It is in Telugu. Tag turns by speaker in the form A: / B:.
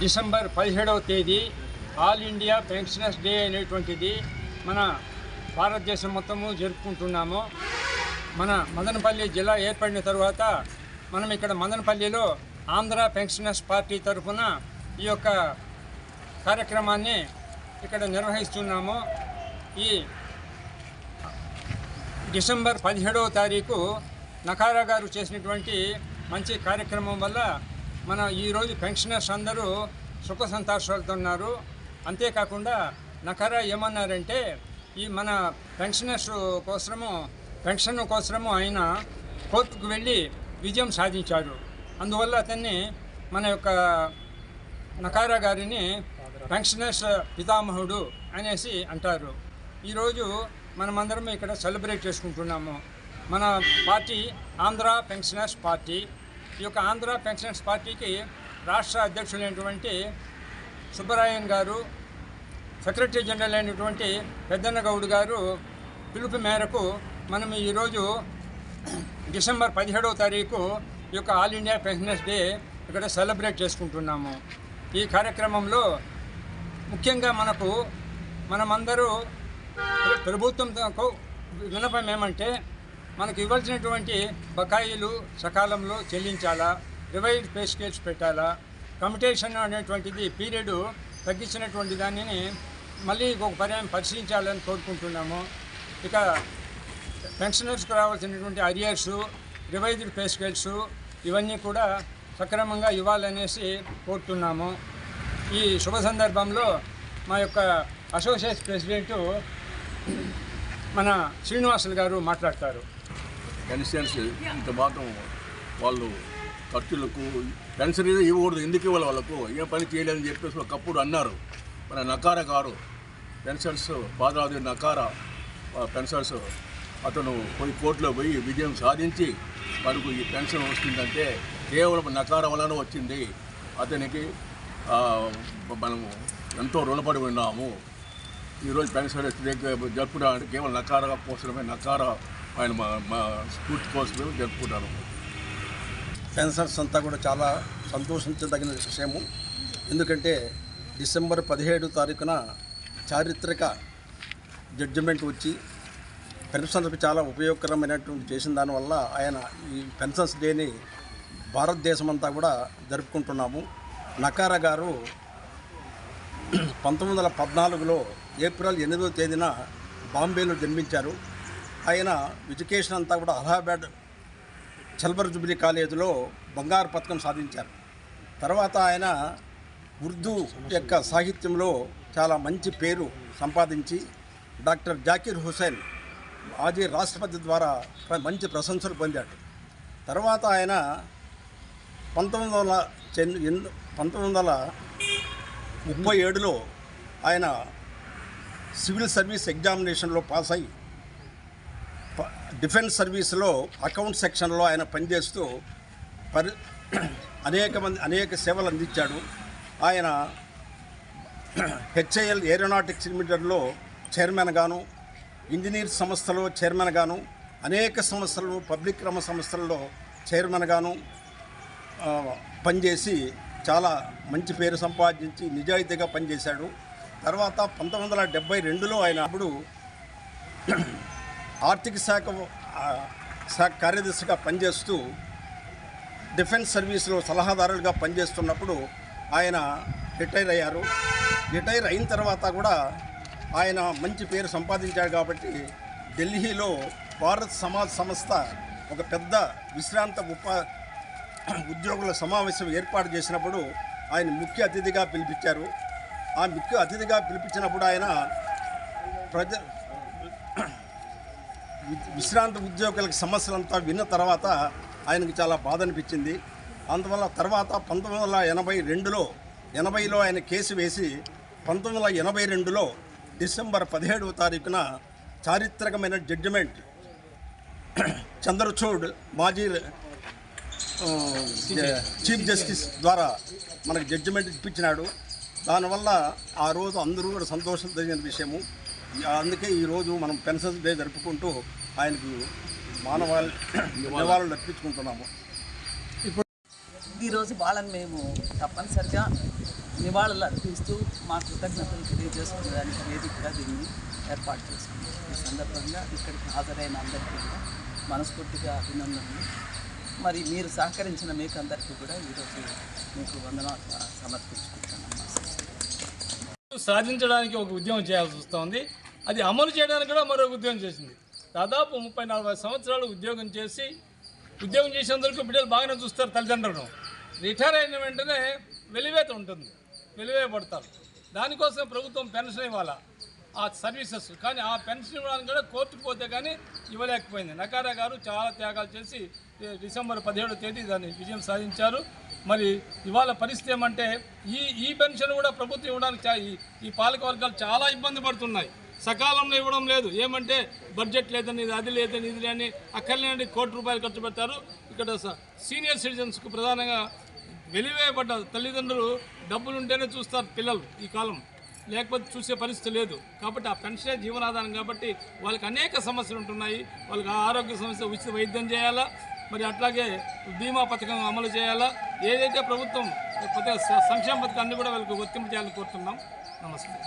A: డిసెంబర్ 17వ తేదీ ఆల్ ఇండియా పెన్షనర్స్ డే అనేటువంటిది మన భారతదేశం మొత్తము జరుపుకుంటున్నాము. మన మదనపల్లి జిల్లా ఏర్పడిన తర్వాత మనం ఇక్కడ మదనపల్లిలో ఆంధ్ర పెన్షనర్స్ పార్టీ తరఫున ఈ యొక్క కార్యక్రమాన్ని ఇక్కడ నిర్వహిస్తున్నాము. ఈ డిసెంబర్ 17వ తారీఖు నకారా గారు చేసినటువంటి మంచి కార్యక్రమం వల్ల మన ఈరోజు పెన్షనర్స్ అందరూ సుఖ సంతోషాలతో ఉన్నారు. అంతేకాకుండా నకారా ఏమన్నారంటే ఈ మన పెన్షనర్స్ పెన్షన్ కోసము ఆయన కోర్టుకు వెళ్ళి విజయం సాధించారు. అందువల్ల అతన్ని మన యొక్క నకారా గారిని పెన్షనర్స్ పితామహుడు అనేసి అంటారు. ఈరోజు మనమందరం ఇక్కడ సెలబ్రేట్ చేసుకుంటున్నాము. మన పార్టీ ఆంధ్ర పెన్షనర్స్ పార్టీ. ఈ యొక్క ఆంధ్ర పెన్షనర్స్ పార్టీకి రాష్ట్ర అధ్యక్షులైనటువంటి సుబ్బరాయన్ గారు, సెక్రటరీ జనరల్ అయినటువంటి పెద్దన్నగౌడ్ గారు పిలుపు మేరకు మనం ఈరోజు డిసెంబర్ 17వ తారీఖు ఈ యొక్క ఆల్ ఇండియా పెన్షనర్స్ డే ఇక్కడ సెలబ్రేట్ చేసుకుంటున్నాము. ఈ కార్యక్రమంలో ముఖ్యంగా మనమందరూ ప్రభుత్వంతో విన్నపం ఏమంటే మనకు ఇవ్వాల్సినటువంటి బకాయిలు సకాలంలో చెల్లించాలా, రివైజ్డ్ పే స్కేల్స్ పెట్టాలా, కమ్యుటేషన్ అనేటువంటిది పీరియడ్ తగ్గించినటువంటి దానిని మళ్ళీ ఒక పర్యాయం పరిశీలించాలని కోరుకుంటున్నాము. ఇక పెన్షనర్స్కి రావాల్సినటువంటి అరియర్సు, రివైజ్డ్ పే స్కేల్స్ ఇవన్నీ కూడా సక్రమంగా ఇవ్వాలనేసి కోరుతున్నాము. ఈ శుభ సందర్భంలో మా యొక్క అసోసియేట్ ప్రెసిడెంటు మన శ్రీనివాసులు గారు మాట్లాడతారు.
B: పెన్షన్స్ ఇంత మాత్రం వాళ్ళు ఖర్చులకు పెన్షన్ ఇవ్వకూడదు, ఎందుకు ఇవ్వాలి, వాళ్ళకు ఏ పని చేయలేదని చెప్పేసి ఒకప్పుడు అన్నారు. మన నకారా గారు పెన్షన్స్ పాదరాజు నకారా పెన్షన్స్ అతను పోయి కోర్టులో పోయి విజయం సాధించి మనకు ఈ పెన్షన్ వస్తుందంటే కేవలం నకారా వలన వచ్చింది. అతనికి మనము ఎంతో రుణపడి ఉన్నాము. ఈరోజు పెన్షన్ జరుపుకోవడానికి కేవలం నకారా కోసమే, నకారా ఆయన మా స్ఫూర్తి కోసమే జరుపుకుంటాను.
C: పెన్షనర్స్ అంతా కూడా చాలా సంతోషించదగిన విషయము. ఎందుకంటే డిసెంబర్ 17వ తారీఖున చారిత్రక జడ్జిమెంట్ వచ్చి పెన్షనర్కి చాలా ఉపయోగకరమైనటువంటి చేసిన దానివల్ల ఆయన ఈ పెన్షన్స్ డేని భారతదేశం అంతా కూడా జరుపుకుంటున్నాము. నకారా గారు 1914లో ఏప్రిల్ 8వ తేదీన బాంబేలో జన్మించారు. ఆయన ఎడ్యుకేషన్ అంతా కూడా అలహాబాద్ చల్బర్ జుబ్లీ కాలేజీలో బంగారు పథకం సాధించారు. తర్వాత ఆయన ఉర్దూ యొక్క సాహిత్యంలో చాలా మంచి పేరు సంపాదించి డాక్టర్ జాకిర్ హుసేన్ మాజీ రాష్ట్రపతి ద్వారా మంచి ప్రశంసలు పొందాడు. తర్వాత ఆయన 1937లో ఆయన సివిల్ సర్వీస్ ఎగ్జామినేషన్లో పాస్ అయ్యి డిఫెన్స్ సర్వీస్లో అకౌంట్ సెక్షన్లో ఆయన పనిచేస్తూ అనేక సేవలు అందించాడు. ఆయన హెచ్ఐఎల్ ఏరోనాటిక్స్ లిమిటెడ్లో చైర్మన్ గాను, ఇంజనీర్ సంస్థలో చైర్మన్ గాను, అనేక సంస్థలు పబ్లిక్ రంగ సంస్థల్లో చైర్మన్ గాను పనిచేసి చాలా మంచి పేరు సంపాదించి నిజాయితీగా పనిచేశాడు. తర్వాత 1972లో ఆయన అప్పుడు ఆర్థిక శాఖ కార్యదర్శిగా పనిచేస్తూ డిఫెన్స్ సర్వీస్లో సలహాదారులుగా పనిచేస్తున్నప్పుడు ఆయన రిటైర్ అయ్యారు. రిటైర్ అయిన తర్వాత కూడా ఆయన మంచి పేరు సంపాదించాడు. కాబట్టి ఢిల్లీలో భారత్ సమాజ్ సంస్థ ఒక పెద్ద విశ్రాంత ఉద్యోగుల సమావేశం ఏర్పాటు చేసినప్పుడు ఆయన ముఖ్య అతిథిగా పిలిపించారు. ఆ ముఖ్య అతిథిగా పిలిపించినప్పుడు ఆయన విశ్రాంత ఉద్యోగులకు సమస్యలంతా విన్న తర్వాత ఆయనకు చాలా బాధ అనిపించింది. అందువల్ల తర్వాత 1980లో ఆయన కేసు వేసి 1982లో డిసెంబర్ 17వ తారీఖున చారిత్రకమైన జడ్జిమెంట్ చంద్రచూడ్ మాజీ చీఫ్ జస్టిస్ ద్వారా మనకు జడ్జిమెంట్ ఇప్పించినాడు. దానివల్ల ఆ రోజు అందరూ కూడా సంతోషించిన విషయము. అందుకే ఈరోజు మనం పెన్షన్స్ డే జరుపుకుంటూ ఆయనకు నివాళులు అర్పించుకుంటున్నాము.
D: ఈరోజు వాళ్ళని మేము తప్పనిసరిగా నివాళులు అర్పిస్తూ మా కృతజ్ఞతలు తెలియజేసుకునేదానికి వేదికగా దీన్ని ఏర్పాటు చేసుకున్నాం. ఈ సందర్భంగా ఇక్కడికి హాజరైన అందరికీ కూడా మనస్ఫూర్తిగా అభినందనలు. మరి మీరు సహకరించిన మీకు అందరికీ కూడా ఈరోజు మీకు వందనాలు సమర్పించుకుంటున్నాను.
E: సాధించడానికి ఒక ఉద్యమం చేయాల్సి వస్తుంది, అది అమలు చేయడానికి కూడా మరొక ఉద్యమం చేసింది. దాదాపు 30-40 సంవత్సరాలు ఉద్యోగం చేసేందుకు బిడ్డలు బాగానే చూస్తారు తల్లిదండ్రులను. రిటైర్ అయిన వెంటనే వెలివేత ఉంటుంది, వెలివేయబడతారు. దానికోసం ప్రభుత్వం పెన్షన్ ఇవ్వాలా ఆ సర్వీసెస్, కానీ ఆ పెన్షన్ ఇవ్వడానికి కూడా కోర్టుకు పోతే కానీ ఇవ్వలేకపోయింది. నకారా గారు చాలా త్యాగాలు చేసి డిసెంబర్ 17వ తేదీ దాన్ని విజయం సాధించారు. మరి ఇవాళ పరిస్థితి ఏమంటే ఈ పెన్షన్ కూడా ప్రభుత్వం ఇవ్వడానికి ఈ పాలక వర్గాలు చాలా ఇబ్బంది పడుతున్నాయి. సకాలంలో ఇవ్వడం లేదు. ఏమంటే బడ్జెట్ లేదని, అది లేదని, ఇది లేని అక్కర్లేని ₹1 కోటి ఖర్చు పెడతారు. ఇక్కడ సీనియర్ సిటిజన్స్కు ప్రధానంగా వెలివేయబడ్డ తల్లిదండ్రులు డబ్బులుంటేనే చూస్తారు పిల్లలు ఈ కాలం, లేకపోతే చూసే పరిస్థితి లేదు. కాబట్టి ఆ పెన్షనే జీవనాధారం కాబట్టి వాళ్ళకి అనేక సమస్యలు ఉంటున్నాయి. వాళ్ళకి ఆరోగ్య సమస్య ఉచిత వైద్యం చేయాలా, మరి అట్లాగే బీమా పథకం అమలు చేయాలా, ఏదైతే ప్రభుత్వం సంక్షేమ పథకాన్ని కూడా వాళ్ళకి వర్తింపు చేయాలని కోరుతున్నాం. నమస్తే.